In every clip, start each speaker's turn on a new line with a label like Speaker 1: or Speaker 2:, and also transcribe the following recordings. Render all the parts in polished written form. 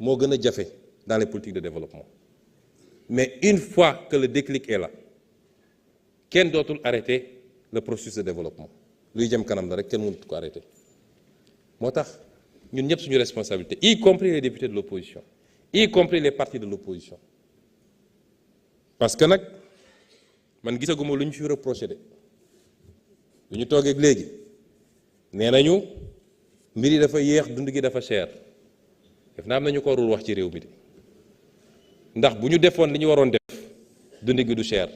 Speaker 1: moo gën a jafe dans les politiques de développement mais une fois que le déclic est là kenn dootul arrêter le processus de développement luy jëm kanam la rek kenn mënut ko arrêter moo tax ñun ñëpp suñu responsabilité y compris les députés de l'opposition y compris les partis de l'opposition parce que nag man gisaguma lu ñu fi reproché de lu ñu toogee léegi nee nañu mbir yi dafa yéex dund gi dafa cher def naa am nañu ko warul wax ci réew mi de ndax bu ñu defoon li ñu waroon def dund gi du cher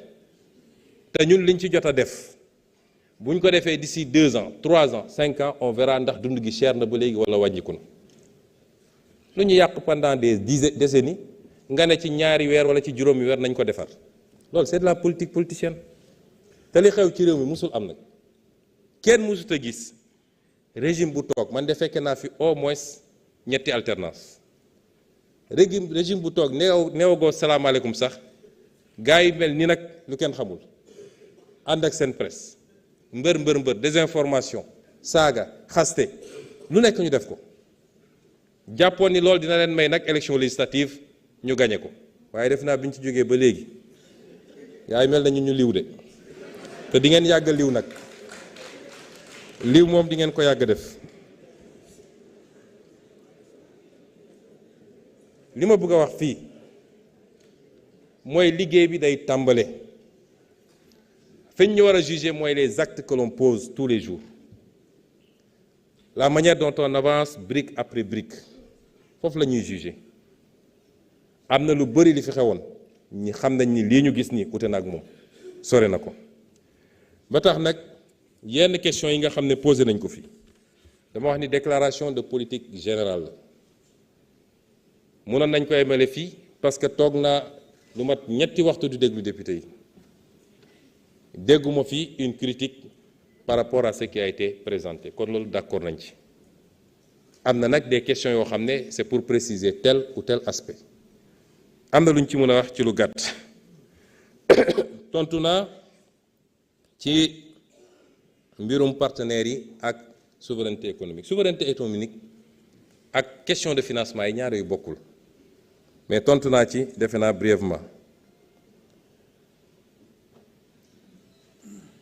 Speaker 1: te ñun liñ ci jot a def bu ñu ko defee d'ici 2 ans 3 ans 5 ans on verra ndax dund gi cher na ba léegi wala wàññiku na lu ñu yàq pendant des décennies nga ne ci ñaari weer wala ci juróomi weer nañ ko defar loolu c'est de la politique politicienne te li xew ci réew mi musul am nag kenn musut a gis régime bu toog man de fekke naa fi au moins ñetti alternance régime bu toog neewagoo salaamaaleykum sax gars yi mel ni nag lu kenn xamul ànd ak seen presse mbër désinformation saaga xaste lu nekk ñu def ko jàppoon ni loolu dina leen may nag élection législative ñu gañe ko waaye def naa bi ñu ci jógee ba léegi yaay mel nañu ñu liw de te di ngeen yàgg liw nag liw moom di ngeen ko yàgg def li ma bëgg a wax fii mooy liggéey bi day tàmbale fi ñu war a juger mooy les actes que l'on pose tous les jours la manière dont on avance brique après brique foofu la ñuy juger am na lu bari li fi xewoon ñi xam nañ ni lii ñu gis nii ute na ak moom sore na ko ba tax nag yenn question yi nga xam ne posé nañ ko fii dama wax ni déclaration de politique générale la mënoon nañ ko emale fii parce que toog naa lu mat ñetti waxtu du déglu député yi dégguma fii une critique par rapport à ce qui a été présenté kon loolu d'accord nañ ci am na nag des questions yoo xam ne c'est pour préciser tel ou tel aspect am na lu ñu ci mën a wax ci lu gàtt tontu naa ci mbirum partenaires yi ak souveraineté économique ak question de financement yi ñaar yu bokkul mais tontu naa ci defe naa brièvement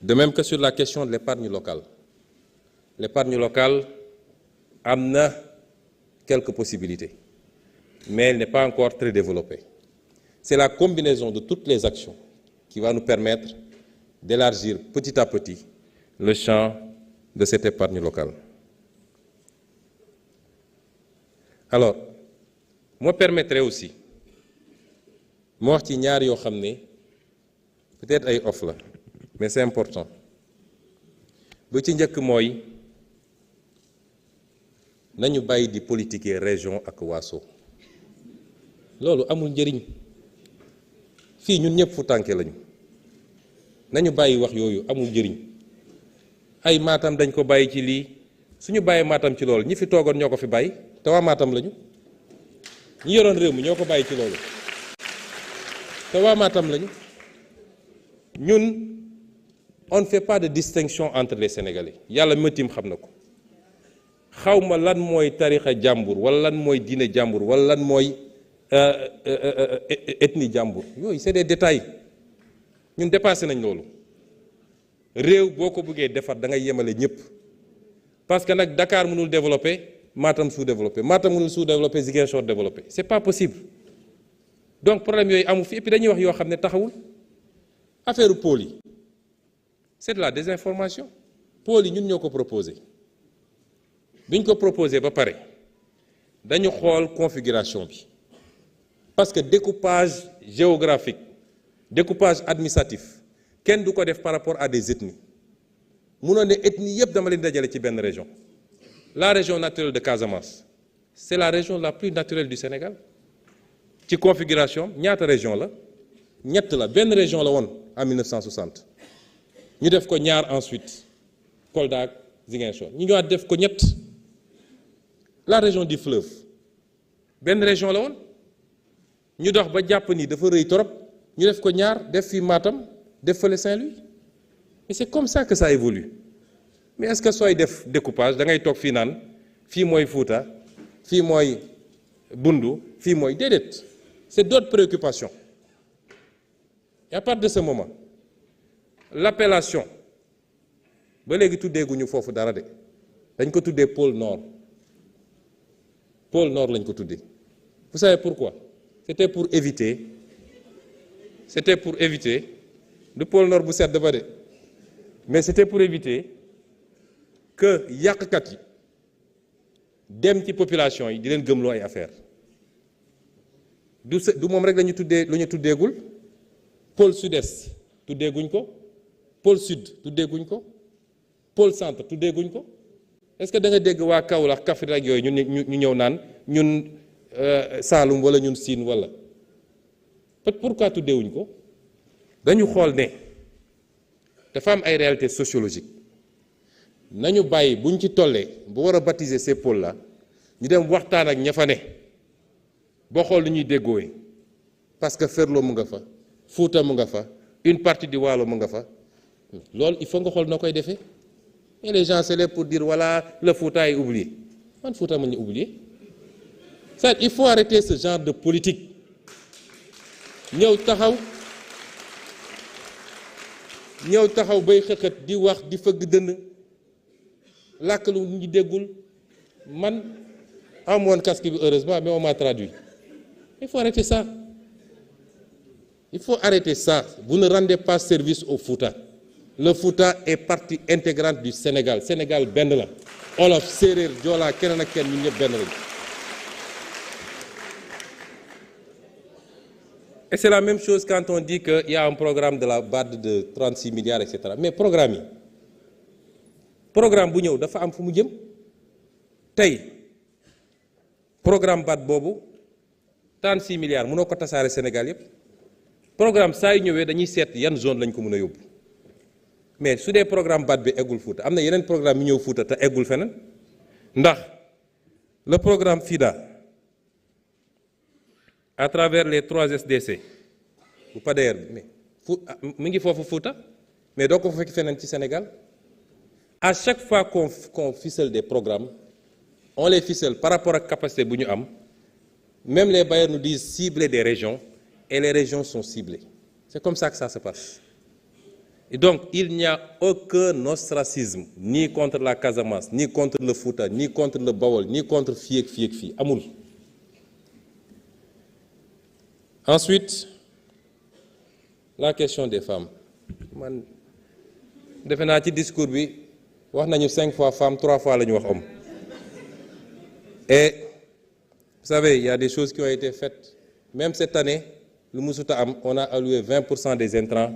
Speaker 1: de même que sur la question de l'épargne locale am na quelques possibilités mais elle n'est pas encore très développée. C'est la combinaison de toutes les actions qui va nous permettre d'élargir petit à petit le champ de cette épargne locale. Alors, moi permettrai aussi moi wax ci ñaar yoo xam ne peut-être ay off la mais c'est important bu ci njëkk mooy nañu bàyyi di politiquer région ak waaso loolu amul njëriñ fii ñun ñëpp fu tànke lañu nañu bàyyi wax yooyu amul njëriñ ay Matam dañ ko bàyyi ci lii suñu bàyyi Matam ci loolu ñi fi toogoon ñoo ko fi bàyyi te waa Matam lañu ñi yoroon réew mi ñoo ko bàyyi ci loolu te waa Matam lañu ñun on ne fait pas de distinction entre les Sénégalais yàlla mëtim xam na ko xawma lan mooy tarixa jàmbur wala lan mooy diine jàmbur wala lan mooy ethnie jàmbur yooyu c'est des détails ñun dépassé nañ loolu réew boo ko bëggee defar da ngay yemale ñëpp parce que nag Dakar mënul développer Matam sous-développé Matam mënul sous-développé Ziguinchor développé c'est pas possible donc problème yooyu amu fi et puis dañuy wax yoo xam ne taxawul affaire pôle yi c'est de la désinformation pôle yi ñun ñoo ko proposé biñ ko proposé ba pare dañu xool configuration bi parce que découpage géographique découpage administratif kenn du ko def par rapport à des ethnies munoon ne ethnie yëpp dama leen dajale ci benn région la région naturelle de Casamance c'est la région la plus naturelle du Sénégal ci configuration ñaata région la ñett la benn région la woon en 1960 ñu def ko ñaar ensuite Kolda ak Ziguinchor ñu ñëwaat def ko ñett la région du fleuve benn région la woon ñu dox ba jàpp ni dafa rëy torop ñu def ko ñaar def fi Matam def fële Saint-Louis et c'est comme ça que ça évolue mais est-ce que sooy def découpage da ngay toog fii naan fii mooy Fouta fii mooy bundu fii mooy déedéet c'est d'autres préoccupations. Et à partir de ce moment l'appellation ba léegi tuddeeguñu foofu dara de dañ ko tuddee pôle nord lañ ko tuddee. Vous savez pourquoi? C'était pour éviter du pôle nord bu sedd ba de mais c'était pour éviter que yàqkat yi dem ci population yi di leen gëmloo ay affaire du moom rek lañu tuddee lu ñu tuddeegul pôle sud-est tuddeeguñ ko pôle sud tuddeeguñ ko pôle centre tuddeeguñ ko. Est-ce que da nga dégg waa Kaolack Kaffrine ak yooyu ñu ñëw naan ñun Saalum wala ñun Siin wala pourquoi tuddeewuñ ko? dañu xool ne dafa am ay réalités sociologiques nañu bàyyi buñ ci tollee bu war a baptiser ces pôles là ñu dem waxtaan ak ña fa ne boo xool lu ñuy déggooy parce que Ferlo mu nga fa Fuuta mu nga fa une partie du Waalo mu nga fa loolu il faut nga xool noo koy defee. Et les gens c'est là pour dire voilà le Fouta est oublié. Man Fouta ma ñu oublié. Ça il faut arrêter ce genre de politique. ñëw taxaw bay xëxët di wax di fëgg dënn làkk lu ñu déggul man am woon casque bi heureusement mais on m'a traduit. Il faut arrêter ça. Il faut arrêter ça. Vous ne rendez pas service au Fouta. Le Fouta est partie intégrante du Sénégal. Sénégal benn la Wolof séeréer Joola keneen ak kenn ñun ñëpp benn lañu. Et c'est la même chose quand on dit qu'il y a un programme de la BAD de 36 milliards, etc. Mais programme bu ñëw dafa am fu mu jëm tey programme BAD boobu 36 milliards mënoo ko tasaare Sénégal yëpp programme saa yu ñëwee dañuy seet yan zone lañ ko mën a yóbbu mais su dee programme BAD bi eggul Fouta am na yeneen programme yu ñëw Fouta te eggul feneen ndax le programme FIDA à travers les 3 SDC bu PADER mais mu ngi foofu Fouta mais doo ko fekk feneen ci Sénégal à chaque fois qu'on ficelle des programmes on les ficelle par rapport ak capacité bu ñu am même les bailleurs nous disent cibler des régions et les régions sont ciblées c'est comme ça que ça se passe et donc il n'y a aucun ostracisme ni contre la Casamance ni contre le Fouta ni contre le Bawol ni contre fii ak fii amul. Ensuite, la question des femmes. Man defe naa ci discours bi wax nañu 5 fois femme 3 fois la ñu wax homme. Et vous savez, il y a des choses qui ont été faites. Même cette année, lu musuta am, on a alloué 20% des intrants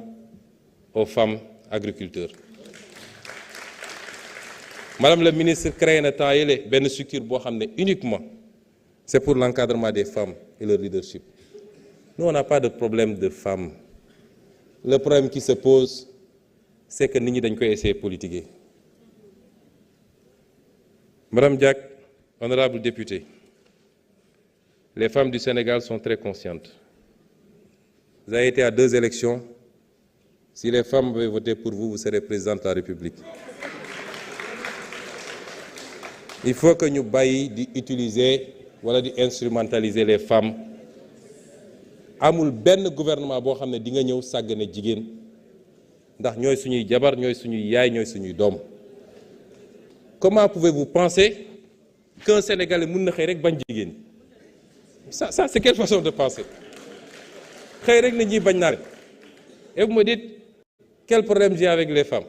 Speaker 1: aux femmes agriculteurs. Madame le ministre créé na temps yële benn structure boo xam ne uniquement c'est pour l'encadrement des femmes et leur leadership. Nous, on n'a pas de problème de femmes. Le problème qui se pose, c'est que nous devons essayer de politiquer. Madame Diack, honorable députée, les femmes du Sénégal sont très conscientes. Vous avez été à 2 élections. Si les femmes avaient voté pour vous, vous serez présidente de la République. Il faut que nous baillions d'utiliser, voilà, d'instrumentaliser les femmes. Amul benn gouvernement boo xam ne di nga ñëw sàggane jigéen ndax ñooy suñuy jabar ñooy suñuy yaay ñooy suñuy doom. Comment pouvez-vous penser qu'un Sénégalais mën na xëy rek bañ jigéen ça c'est quelle façon de penser xëy rek na ñuy bañ naa leen. Et vous me dites quel problème j'ai avec les femmes?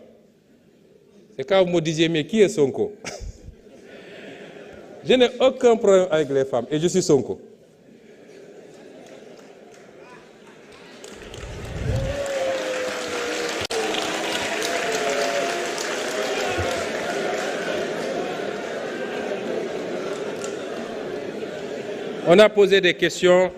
Speaker 1: C'est quand vous me disiez mais qui est Sonko? Je n'ai aucun problème avec les femmes et je suis Sonko. On a posé des questions